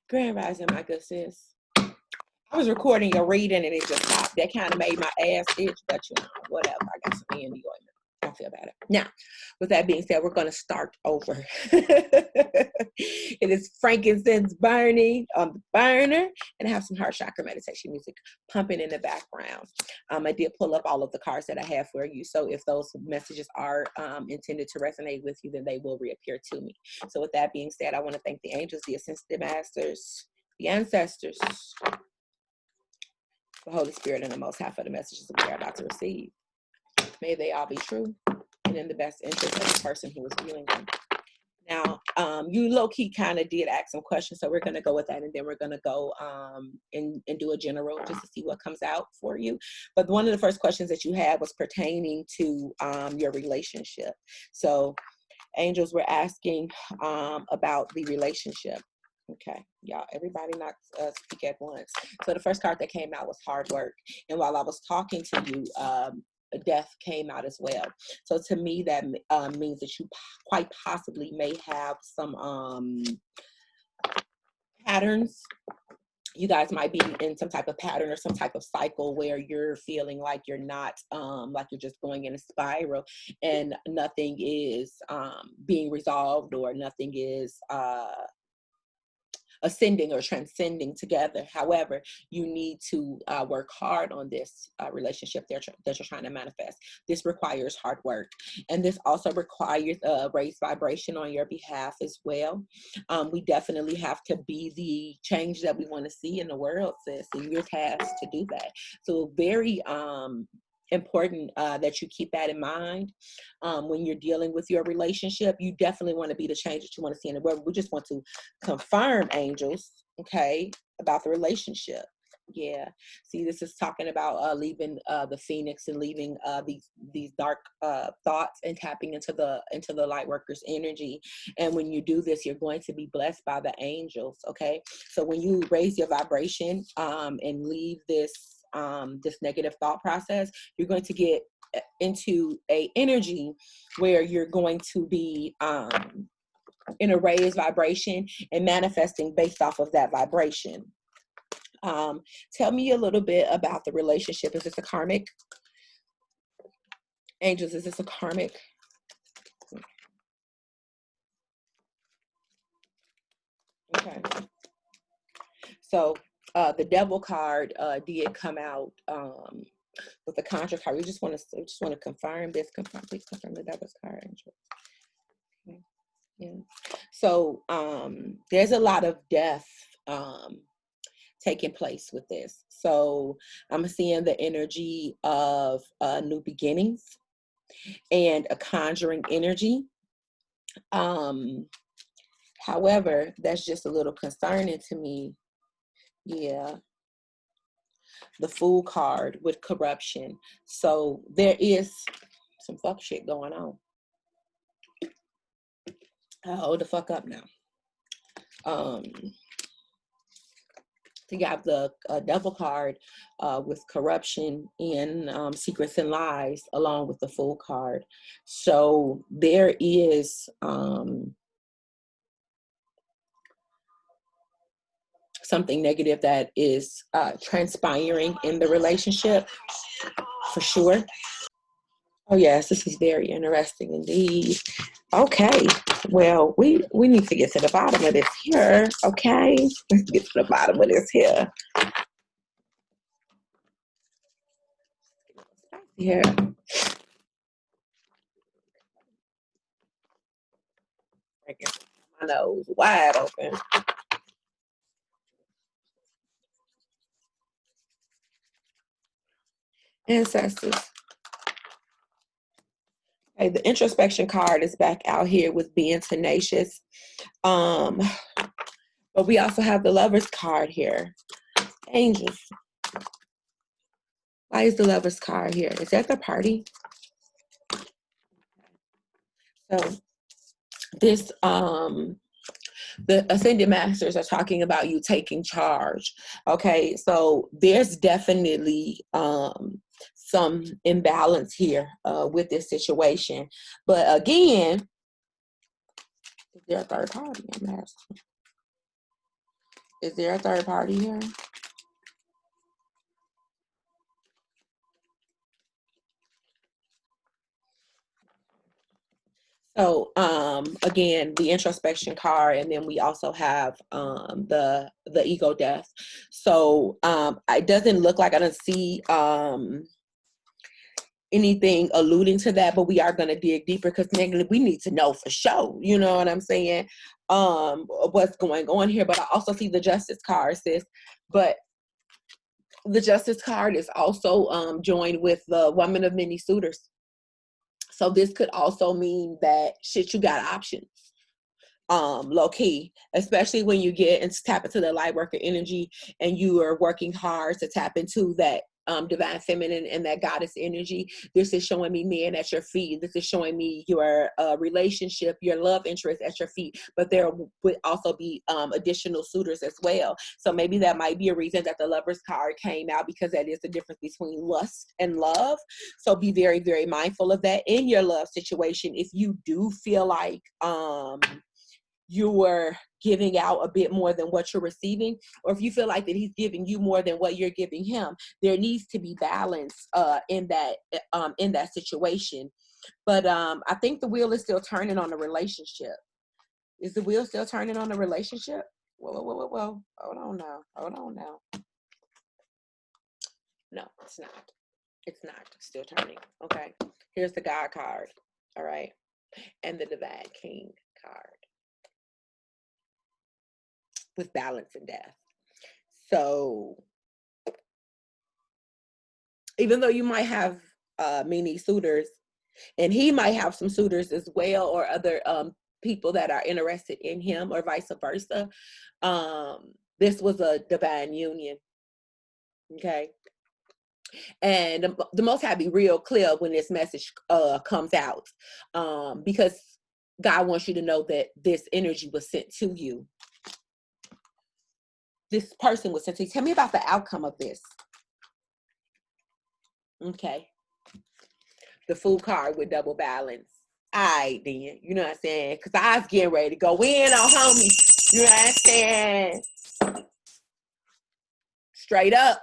Grand Rising, my good sis. I was recording your reading and it just stopped. That kind of made my ass itch, but you know, whatever. I got some Andy ointment. I feel better. Now, with that being said, we're going to start over. It is frankincense burning on the burner, and I have some heart chakra meditation music pumping in the background. I did pull up all of the cards that I have for you, so if those messages are intended to resonate with you, then they will reappear to me. So with that being said, I want to thank the angels, the ascended masters, the ancestors, the Holy Spirit, and the Most High for the messages that we are about to receive. May they all be true and in the best interest of the person who is viewing them. Now, you low-key kind of did ask some questions, so we're going to go with that, and then we're going to go and do a general just to see what comes out for you. But one of the first questions that you had was pertaining to your relationship. So angels were asking about the relationship. Okay, y'all, everybody not speak at once. So the first card that came out was hard work. And while I was talking to you, death came out as well. So to me, that means that you quite possibly may have some patterns. You guys might be in some type of pattern or some type of cycle where you're feeling like you're not, like you're just going in a spiral and nothing is being resolved, or nothing is ascending or transcending together. However, you need to work hard on this relationship that you're trying to manifest. This requires hard work, and this also requires a raised vibration on your behalf as well. We definitely have to be the change that we want to see in the world, sis, and you're tasked to do that. So very important that you keep that in mind when you're dealing with your relationship. You definitely want to be the change that you want to see in the world. We just want to confirm, angels, okay, about the relationship. Yeah, see, this is talking about leaving the phoenix and leaving these dark thoughts and tapping into the light workers energy. And when you do this, you're going to be blessed by the angels. Okay, so when you raise your vibration and leave this negative thought process, you're going to get into a energy where you're going to be in a raised vibration and manifesting based off of that vibration. Tell me a little bit about the relationship. Is this a karmic? Angels, is this a karmic? Okay. So the devil card did come out with the Contra card. We just want to confirm this. Please confirm the devil's card, angel. Okay. Yeah. So there's a lot of death taking place with this. So I'm seeing the energy of new beginnings and a conjuring energy. However, that's just a little concerning to me. Yeah. The Fool card with corruption. So there is some fuck shit going on. Hold the fuck up now. So you have the devil card with corruption and secrets and lies, along with the Fool card. So there is something negative that is transpiring in the relationship, for sure. Oh yes, this is very interesting indeed. Okay, well, we need to get to the bottom of this here. Okay, let's get to the bottom of this here. Here. My nose wide open. Ancestors. Okay, the introspection card is back out here with being tenacious. But we also have the Lover's card here. Angels. Why is the Lover's card here? Is that the party? So this the Ascended Masters are talking about you taking charge. Okay, so there's definitely some imbalance here with this situation. But again, is there a third party? I'm asking. Is there a third party here? So again, the introspection card, and then we also have the ego death. So it doesn't look like I don't see anything alluding to that, but we are going to dig deeper because we need to know for sure. You know what I'm saying? What's going on here? But I also see the justice card, sis. But the justice card is also joined with the woman of many suitors. So this could also mean that shit, you got options. Low key, especially when you get and tap into the light worker energy and you are working hard to tap into that divine feminine and that goddess energy. This is showing me men at your feet. This is showing me your relationship, your love interest at your feet, but there would also be additional suitors as well. So maybe that might be a reason that the Lover's card came out, because that is the difference between lust and love. So be very, very mindful of that in your love situation. If you do feel like you were giving out a bit more than what you're receiving, or if you feel like that he's giving you more than what you're giving him, there needs to be balance in that situation. But I think the wheel is still turning on the relationship. Is the wheel still turning on the relationship? Whoa. Hold on now. No, it's not. It's not still turning. Okay. Here's the God card. All right. And the Divine King card, with balance and death. So even though you might have many suitors, and he might have some suitors as well, or other people that are interested in him, or vice versa, this was a divine union. Okay. And the Most High be real clear when this message comes out, because God wants you to know that this energy was sent to you. This person was sent to you. Tell me about the outcome of this. Okay. The Fool card with double balance. All right, then. You know what I'm saying? Because I was getting ready to go in on homie. You know what I'm saying? Straight up.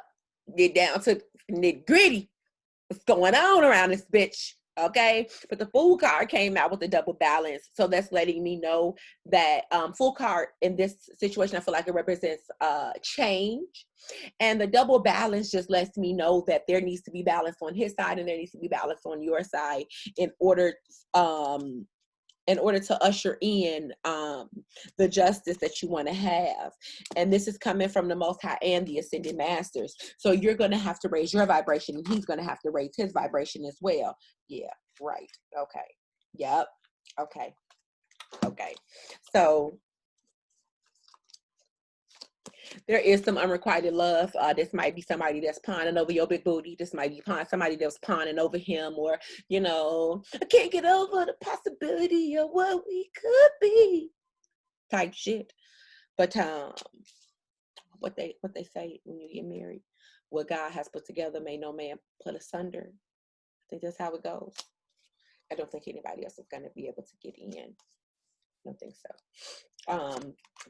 Get down to nitty gritty. What's going on around this bitch? Okay, but the Fool card came out with a double balance, so that's letting me know that Fool card in this situation, I feel like it represents change, and the double balance just lets me know that there needs to be balance on his side and there needs to be balance on your side in order to usher in the justice that you want to have. And this is coming from the Most High and the Ascended Masters. So you're going to have to raise your vibration, and he's going to have to raise his vibration as well. Yeah, right. Okay. Yep. Okay. So there is some unrequited love. This might be somebody that's pawning over your big booty. This might be somebody that's pawning over him, or, you know, I can't get over the possibility of what we could be type shit. But what they say when you get married, what God has put together may no man put asunder. I think that's how it goes. I don't think anybody else is going to be able to get in. I don't think so.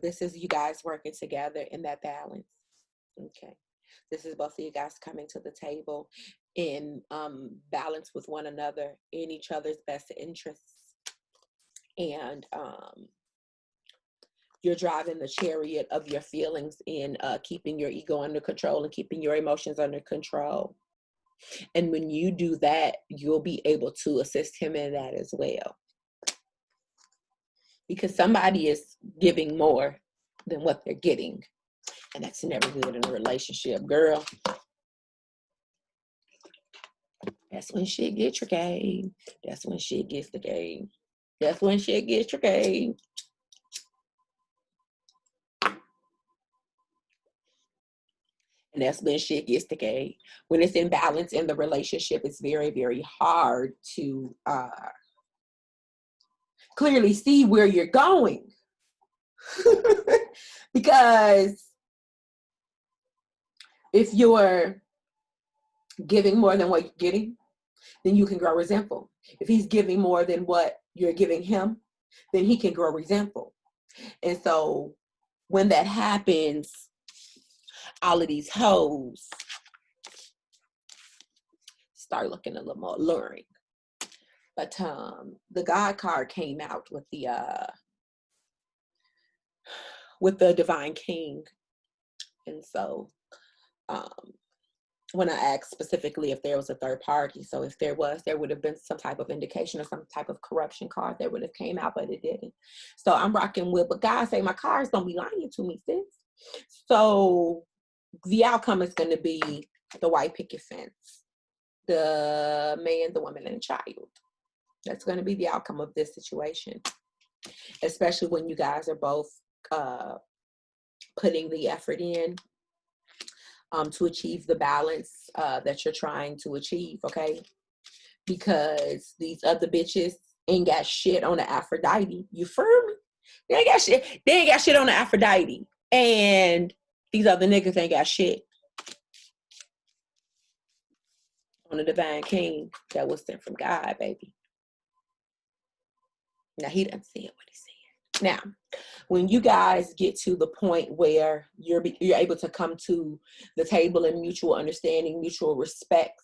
This is you guys working together in that balance. Okay. This is both of you guys coming to the table in balance with one another, in each other's best interests. And you're driving the chariot of your feelings in keeping your ego under control and keeping your emotions under control. And when you do that, you'll be able to assist him in that as well. Because somebody is giving more than what they're getting. And that's never good in a relationship, girl. That's when shit gets tricky. That's when shit gets tricky. That's when shit gets tricky. And that's when shit gets tricky. When it's imbalance in the relationship, it's very, very hard to clearly see where you're going. Because if you're giving more than what you're getting, then you can grow resentful. If he's giving more than what you're giving him, then he can grow resentful. And so when that happens, all of these hoes start looking a little more alluring. But the God card came out with the Divine King. And so when I asked specifically if there was a third party, so if there was, there would have been some type of indication or some type of corruption card that would have came out, but it didn't. So I'm rocking with, but God say my cards don't be lying to me, sis. So the outcome is going to be the white picket fence, the man, the woman, and the child. That's going to be the outcome of this situation, especially when you guys are both putting the effort in to achieve the balance that you're trying to achieve, okay? Because these other bitches ain't got shit on the Aphrodite. You feel me? They ain't got shit. They ain't got shit on the Aphrodite. And these other niggas ain't got shit on the Divine King that was sent from God, baby. Now, he doesn't say it what he said. Now, when you guys get to the point where you're able to come to the table in mutual understanding, mutual respect,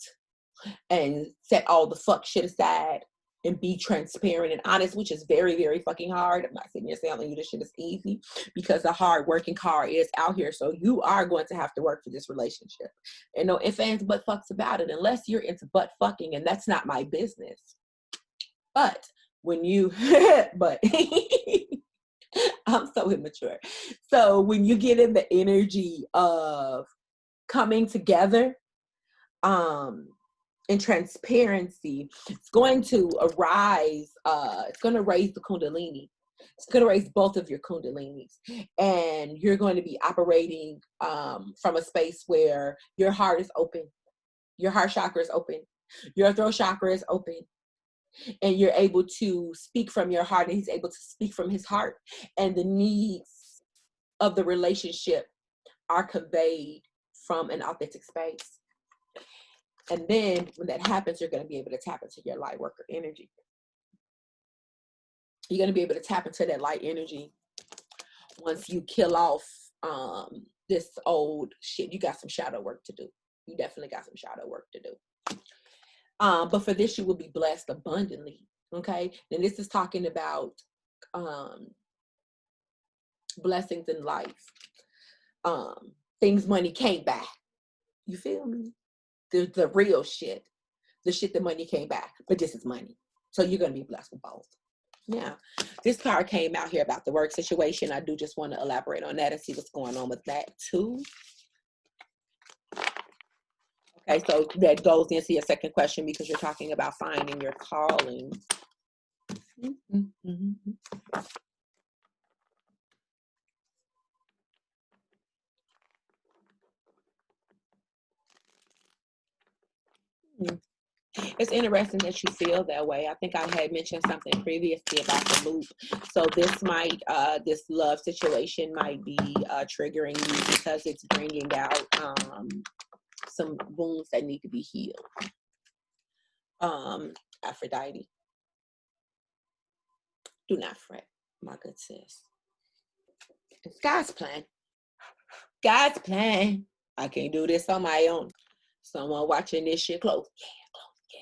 and set all the fuck shit aside and be transparent and honest, which is very, very fucking hard. I'm not sitting here telling you this shit is easy, because the hard working card is out here. So you are going to have to work for this relationship. And no ifs, ands, but fucks about it, unless you're into butt fucking, and that's not my business. But when you, but I'm so immature. So when you get in the energy of coming together, in transparency, it's going to arise, it's going to raise the Kundalini. It's going to raise both of your Kundalinis. And you're going to be operating from a space where your heart is open. Your heart chakra is open. Your throat chakra is open. And you're able to speak from your heart, and he's able to speak from his heart. And the needs of the relationship are conveyed from an authentic space. And then when that happens, you're going to be able to tap into your light worker energy. You're going to be able to tap into that light energy once you kill off this old shit. You got some shadow work to do. You definitely got some shadow work to do. But for this, you will be blessed abundantly. Okay. And this is talking about blessings in life. Things money can't buy. You feel me? The real shit. The shit that money can't buy. But this is money. So you're going to be blessed with both. Yeah. This card came out here about the work situation. I do just want to elaborate on that and see what's going on with that too. Okay, so that goes into your second question, because you're talking about finding your calling. It's interesting that you feel that way. I think I had mentioned something previously about the loop. So this might, this love situation might be triggering you, because it's bringing out some wounds that need to be healed. Aphrodite, do not fret, my good sis. It's God's plan. God's plan. I can't do this on my own. Someone watching this shit close. Yeah.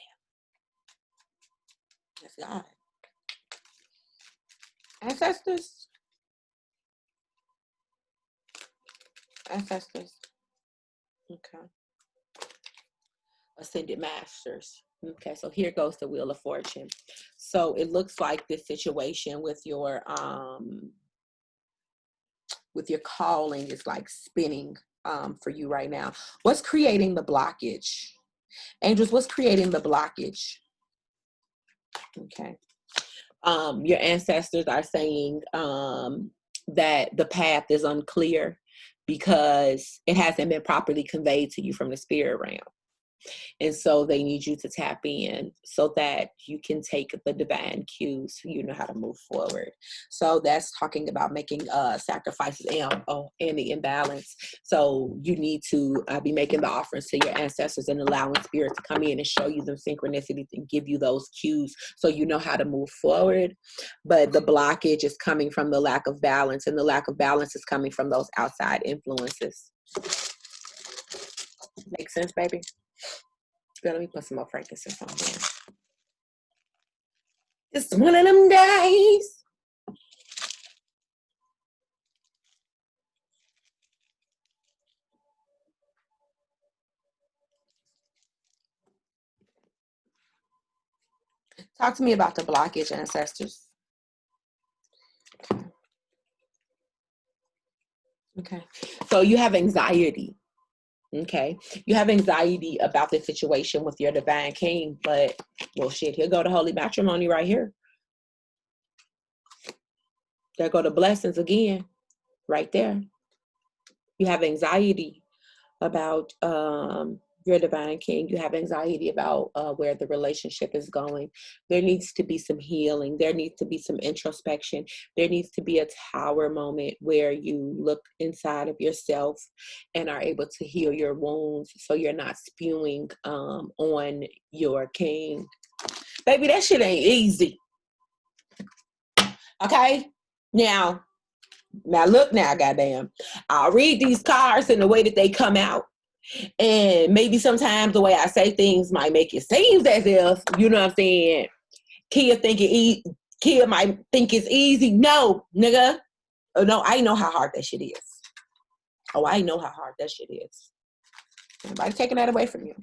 That's God. Ancestors. Okay. Ascended masters. Okay, so here goes the Wheel of Fortune. So it looks like this situation with your calling is like spinning for you right now. What's creating the blockage? Angels, what's creating the blockage? Okay. Your ancestors are saying that the path is unclear because it hasn't been properly conveyed to you from the spirit realm. And so they need you to tap in so that you can take the divine cues so you know how to move forward. So that's talking about making sacrifices and the imbalance. So you need to be making the offerings to your ancestors and allowing spirit to come in and show you them synchronicities and give you those cues so you know how to move forward. But the blockage is coming from the lack of balance, and the lack of balance is coming from those outside influences. Make sense, baby? Girl, let me put some more frankincense on here. It's one of them days. Talk to me about the blockage, ancestors. Okay. So you have anxiety. Okay. You have anxiety about the situation with your divine king, but well, shit, here go the holy matrimony right here. There go the blessings again, right there. You have anxiety about your divine king. You have anxiety about where the relationship is going. There needs to be some healing. There needs to be some introspection. There needs to be a tower moment where you look inside of yourself and are able to heal your wounds so you're not spewing on your king. Baby, that shit ain't easy. Okay? Now look now, goddamn. I'll read these cards in the way that they come out. And maybe sometimes the way I say things might make it seem as if, you know what I'm saying, Kia might think it's easy. No, nigga. Oh, no, I know how hard that shit is. Oh, I know how hard that shit is. Nobody taking that away from you.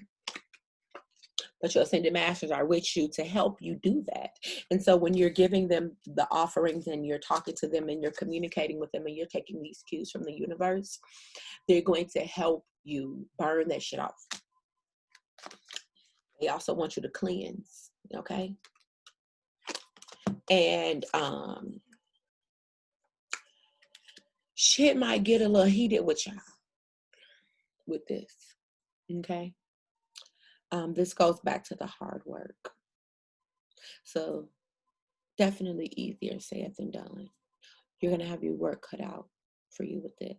But your ascended masters are with you to help you do that. And so when you're giving them the offerings and you're talking to them and you're communicating with them and you're taking these cues from the universe, they're going to help you burn that shit off. They also want you to cleanse, okay? And shit might get a little heated with y'all with this, okay? This goes back to the hard work. So definitely easier said than done. You're going to have your work cut out for you with this.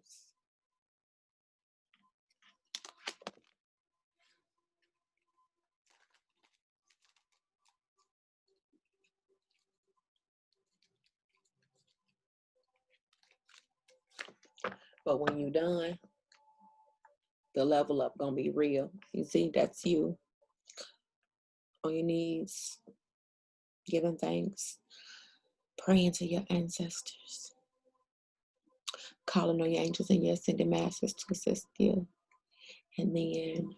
But when you're done, the level up gonna be real. You see, that's you on your knees, giving thanks, praying to your ancestors, calling on your angels and your ascended masters to assist you. And then,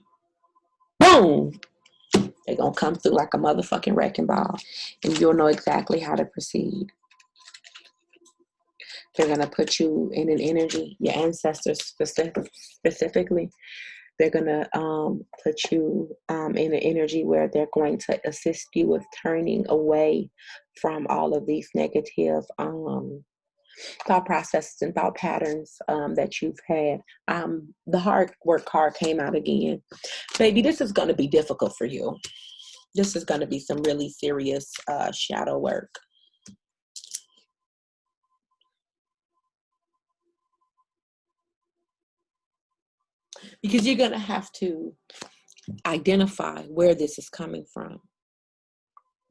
boom, they're gonna come through like a motherfucking wrecking ball, and you'll know exactly how to proceed. They're gonna put you in an energy, your ancestors specifically. They're gonna put you in an energy where they're going to assist you with turning away from all of these negative thought processes and thought patterns that you've had. The hard work card came out again. Baby, this is going to be difficult for you. This is going to be some really serious shadow work. Because you're going to have to identify where this is coming from.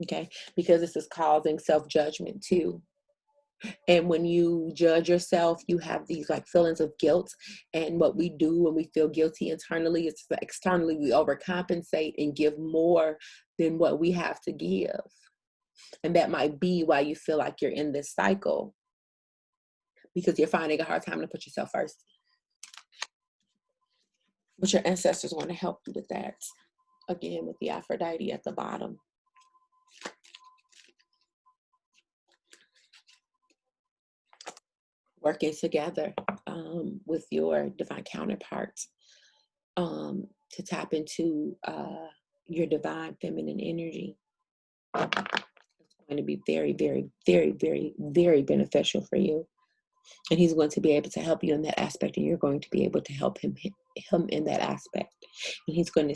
Okay? Because this is causing self-judgment too. And when you judge yourself, you have these like feelings of guilt. And what we do when we feel guilty internally is externally we overcompensate and give more than what we have to give. And that might be why you feel like you're in this cycle, because you're finding a hard time to put yourself first. But your ancestors want to help you with that. Again, with the Aphrodite at the bottom. Working together with your divine counterparts to tap into your divine feminine energy. It's going to be very, very, very, very, very beneficial for you. And he's going to be able to help you in that aspect, and you're going to be able to help him in that aspect. And he's going to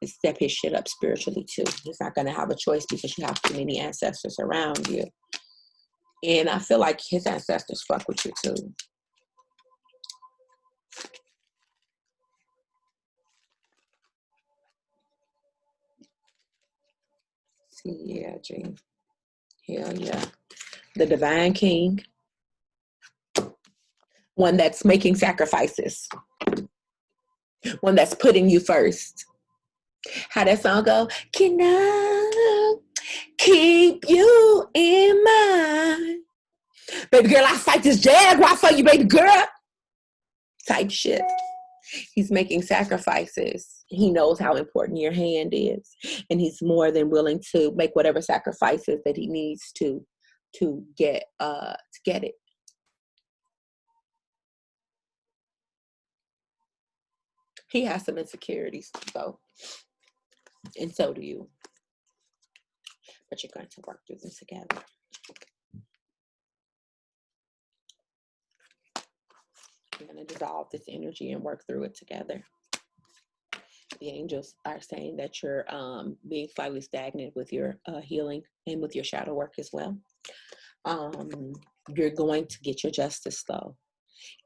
step his shit up spiritually too. He's not going to have a choice because you have too many ancestors around you. And I feel like his ancestors fuck with you too. See, yeah, G. Hell yeah. The divine king. One that's making sacrifices. One that's putting you first. How that song go? Can I keep you in mind? Baby girl, I fight this jaguar for you, baby girl. Type shit. He's making sacrifices. He knows how important your hand is. And he's more than willing to make whatever sacrifices that he needs to get it. He has some insecurities, though. And so do you. But you're going to work through them together. You're going to dissolve this energy and work through it together. The angels are saying that you're being slightly stagnant with your healing and with your shadow work as well. You're going to get your justice, though.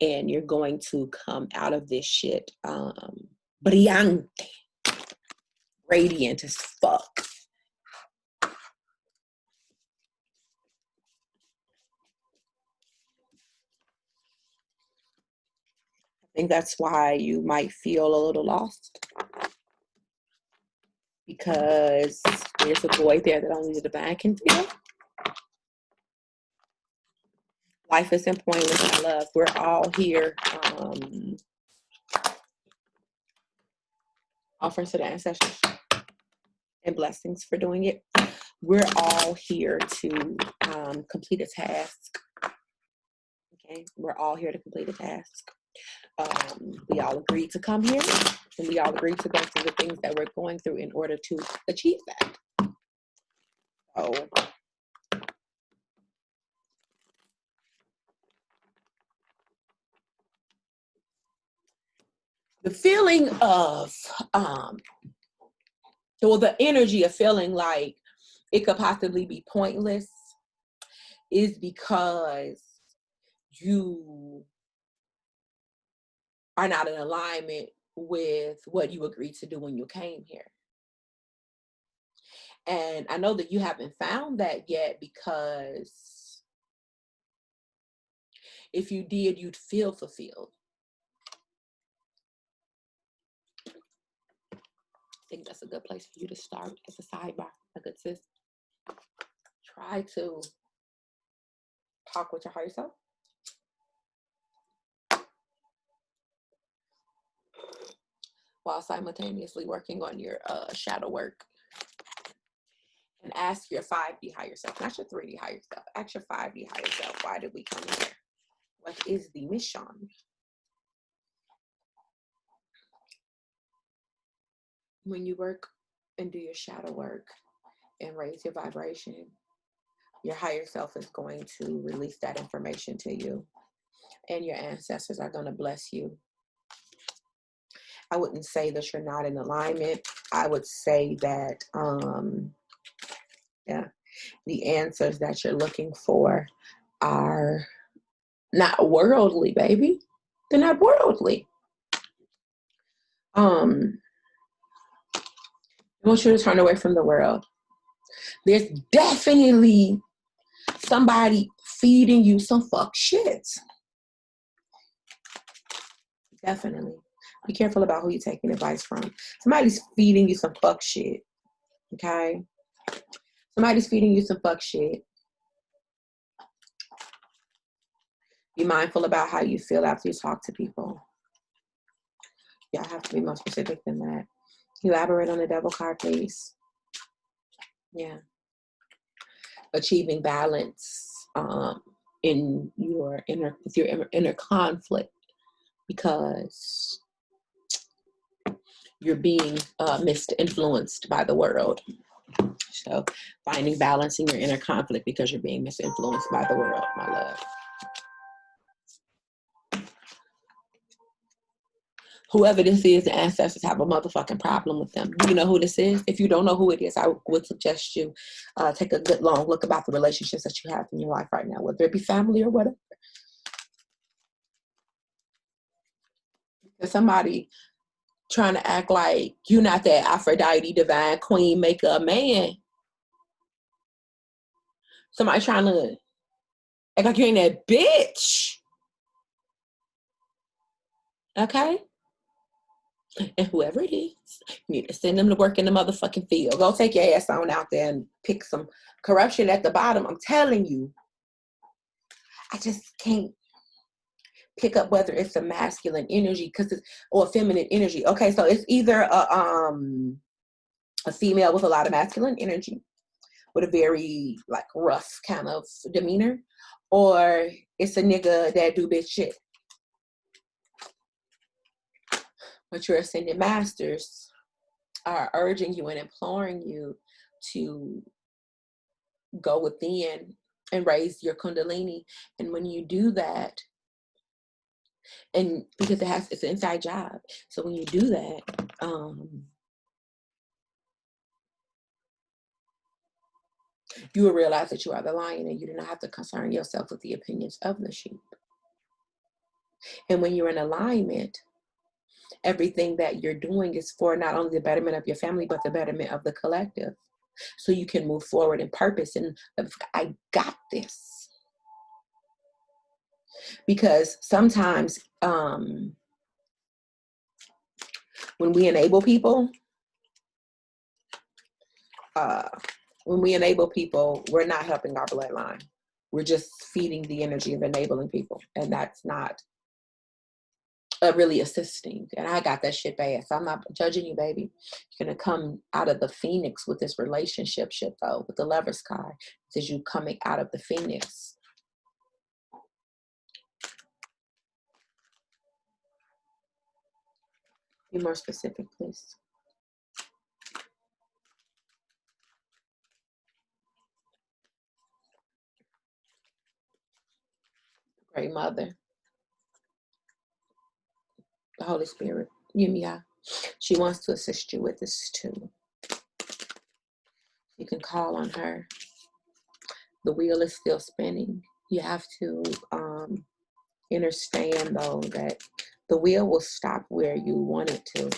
And you're going to come out of this shit brillante, radiant as fuck. I think that's why you might feel a little lost, because there's a void there that only the divine can feel. Life isn't pointless, my love. We're all here. Offering to the ancestors and blessings for doing it. We're all here to complete a task. Okay, we're all here to complete a task. We all agreed to come here, and we all agreed to go through the things that we're going through in order to achieve that. So, the feeling of, the energy of feeling like it could possibly be pointless is because you are not in alignment with what you agreed to do when you came here. And I know that you haven't found that yet, because if you did, you'd feel fulfilled. I think that's a good place for you to start as a sidebar, a good sis. Try to talk with your higher self. While simultaneously working on your shadow work. And ask your 5D higher self, not your 3D higher self. Ask your 5D higher self, why did we come here? What is the mission? When you work and do your shadow work and raise your vibration, your higher self is going to release that information to you. And your ancestors are going to bless you. I wouldn't say that you're not in alignment. I would say that, the answers that you're looking for are not worldly, baby. They're not worldly. I want you to turn away from the world. There's definitely somebody feeding you some fuck shit. Definitely. Be careful about who you're taking advice from. Somebody's feeding you some fuck shit. Okay? Somebody's feeding you some fuck shit. Be mindful about how you feel after you talk to people. Y'all have to be more specific than that. Elaborate on the devil card, please. Yeah. Achieving balance in your inner conflict, because you're being misinfluenced by the world. So finding balance in your inner conflict because you're being misinfluenced by the world, my love. Whoever this is, the ancestors have a motherfucking problem with them. Do you know who this is? If you don't know who it is, I would suggest you take a good long look about the relationships that you have in your life right now, whether it be family or whatever. Because somebody trying to act like you're not that Aphrodite divine queen maker a man. Somebody trying to act like you ain't that bitch. Okay? And whoever it is, you need to send them to work in the motherfucking field. Go take your ass on out there and pick some corruption at the bottom. I'm telling you. I just can't pick up whether it's a masculine energy or feminine energy. Okay, so it's either a female with a lot of masculine energy with a very like rough kind of demeanor, or it's a nigga that do bitch shit. But your ascended masters are urging you and imploring you to go within and raise your kundalini. And when you do that, and because it's an inside job, so when you do that, you will realize that you are the lion and you do not have to concern yourself with the opinions of the sheep. And when you're in alignment, everything that you're doing is for not only the betterment of your family, but the betterment of the collective. So you can move forward in purpose. And I got this. Because sometimes when we enable people, we're not helping our bloodline. We're just feeding the energy of enabling people. And that's not really assisting. And I got that shit bad. So I'm not judging you, baby. You're going to come out of the phoenix with this relationship shit, though, with the Lover's card. It says you coming out of the phoenix. Be more specific, please. Great Mother. The Holy Spirit. Yumia. She wants to assist you with this too. You can call on her. The wheel is still spinning. You have to understand, though, that the wheel will stop where you want it to.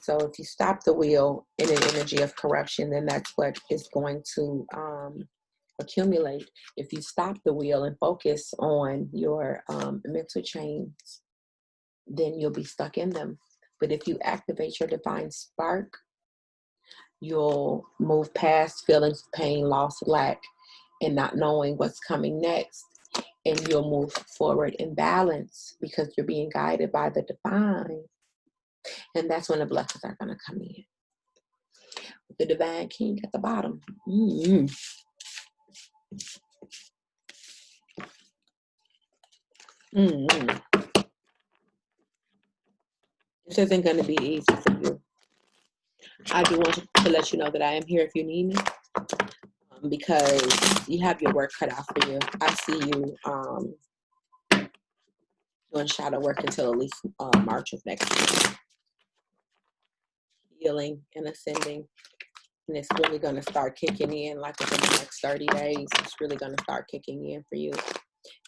So if you stop the wheel in an energy of corruption, then that's what is going to accumulate. If you stop the wheel and focus on your mental chains, then you'll be stuck in them. But if you activate your divine spark, you'll move past feelings of pain, loss, lack, and not knowing what's coming next. And you'll move forward in balance because you're being guided by the divine. And that's when the blessings are going to come in. With the divine king at the bottom. Mm-hmm. Mm-hmm. This isn't going to be easy for you. I do want to let you know that I am here if you need me, because you have your work cut out for you. I see you doing shadow work until at least March of next year. Healing and ascending. And it's really going to start kicking in like within the next 30 days. It's really going to start kicking in for you.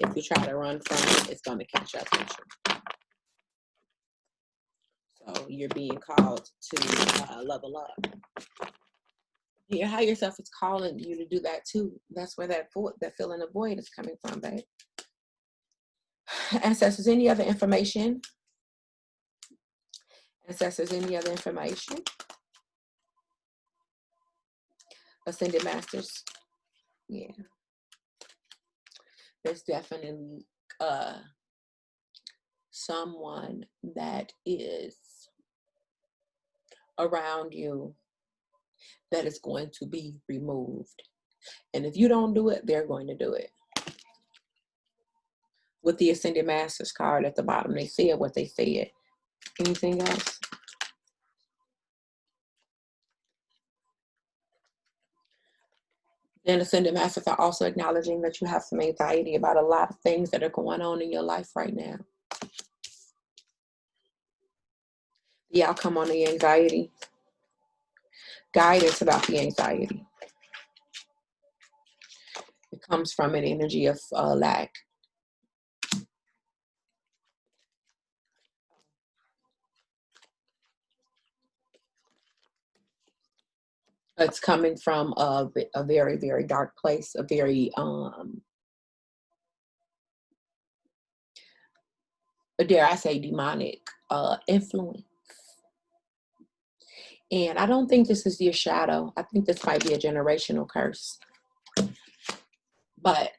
If you try to run from it, it's going to catch up with you. So you're being called to level up. Your higher self is calling you to do that too. That's where that feeling of void is coming from, babe. Ancestors, any other information? Ancestors, any other information? Ascended Masters. Yeah. There's definitely someone that is around you that is going to be removed. And if you don't do it, they're going to do it. With the Ascended Masters card at the bottom, they said what they said. Anything else? Then Ascended Masters are also acknowledging that you have some anxiety about a lot of things that are going on in your life right now. The outcome on the anxiety. Guidance about the anxiety. It comes from an energy of lack. It's coming from a very, very dark place, a very, dare I say, demonic influence. And I don't think this is your shadow. I think this might be a generational curse. But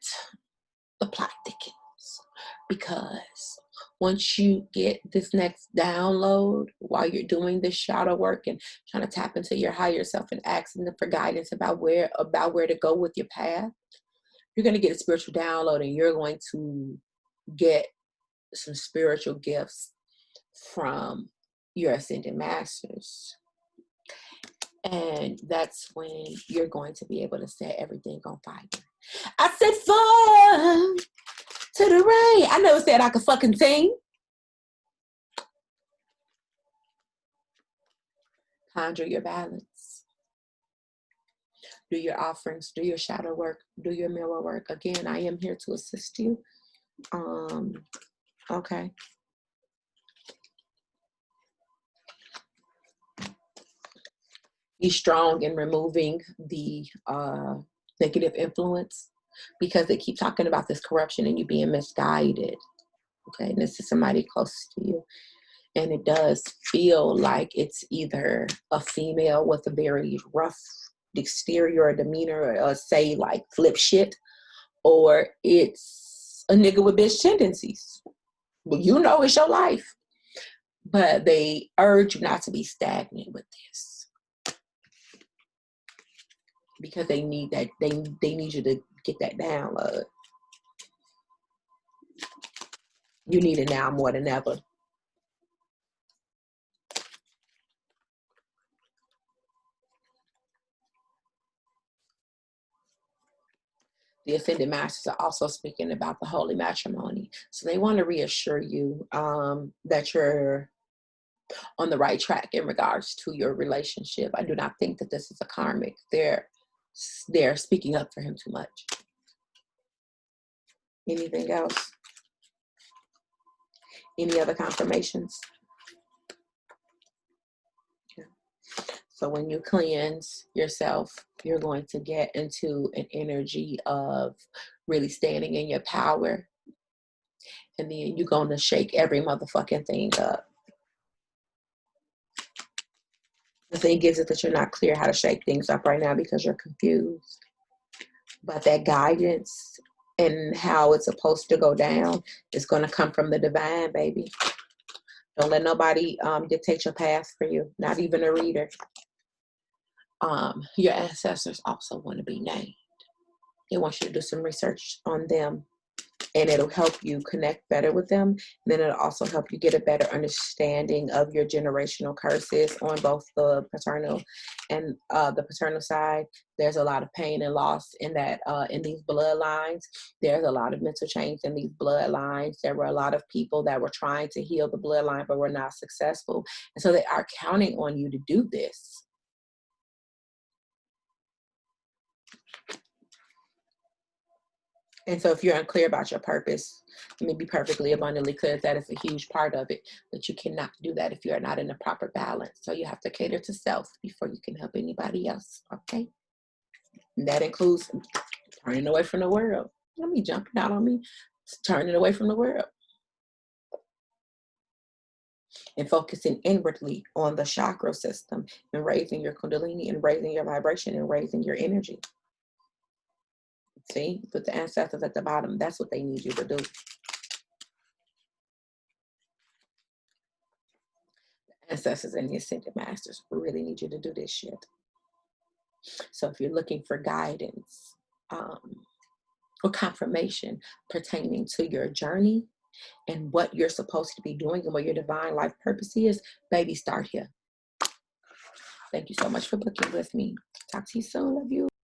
the plot thickens, because once you get this next download while you're doing this shadow work and trying to tap into your higher self and asking them for guidance about where to go with your path, you're going to get a spiritual download, and you're going to get some spiritual gifts from your ascended masters. And that's when you're going to be able to set everything on fire. I said fire to the rain. I never said I could fucking sing. Conjure your balance. Do your offerings. Do your shadow work. Do your mirror work. Again, I am here to assist you. Okay. Be strong in removing the negative influence, because they keep talking about this corruption and you being misguided. Okay, and this is somebody close to you. And it does feel like it's either a female with a very rough exterior or demeanor, or say like flip shit, or it's a nigga with bitch tendencies. Well, you know it's your life. But they urge you not to be stagnant with this, because they need that, they need you to get that download. You need it now more than ever. The ascended masters are also speaking about the holy matrimony. So they want to reassure you that you're on the right track in regards to your relationship. I do not think that this is a karmic. They're speaking up for him too much. Anything else? Any other confirmations? So when you cleanse yourself, you're going to get into an energy of really standing in your power. And then you're going to shake every motherfucking thing up. The thing is that you're not clear how to shake things up right now because you're confused. But that guidance and how it's supposed to go down is going to come from the divine, baby. Don't let nobody dictate your path for you, not even a reader. Your ancestors also want to be named. They want you to do some research on them, and it'll help you connect better with them. And then it'll also help you get a better understanding of your generational curses on both the paternal and the paternal side. There's a lot of pain and loss in that, in these bloodlines. There's a lot of mental change in these bloodlines. There were a lot of people that were trying to heal the bloodline, but were not successful. And so they are counting on you to do this. And so if you're unclear about your purpose, let me be perfectly abundantly clear that is a huge part of it, but you cannot do that if you're not in a proper balance. So you have to cater to self before you can help anybody else, okay? And that includes turning away from the world. Let me jumping out on me, turning away from the world. And focusing inwardly on the chakra system and raising your kundalini and raising your vibration and raising your energy. See, put the ancestors at the bottom. That's what they need you to do. The ancestors and the ascended masters really need you to do this shit. So if you're looking for guidance or confirmation pertaining to your journey and what you're supposed to be doing and what your divine life purpose is, baby, start here. Thank you so much for booking with me. Talk to you soon. Love you.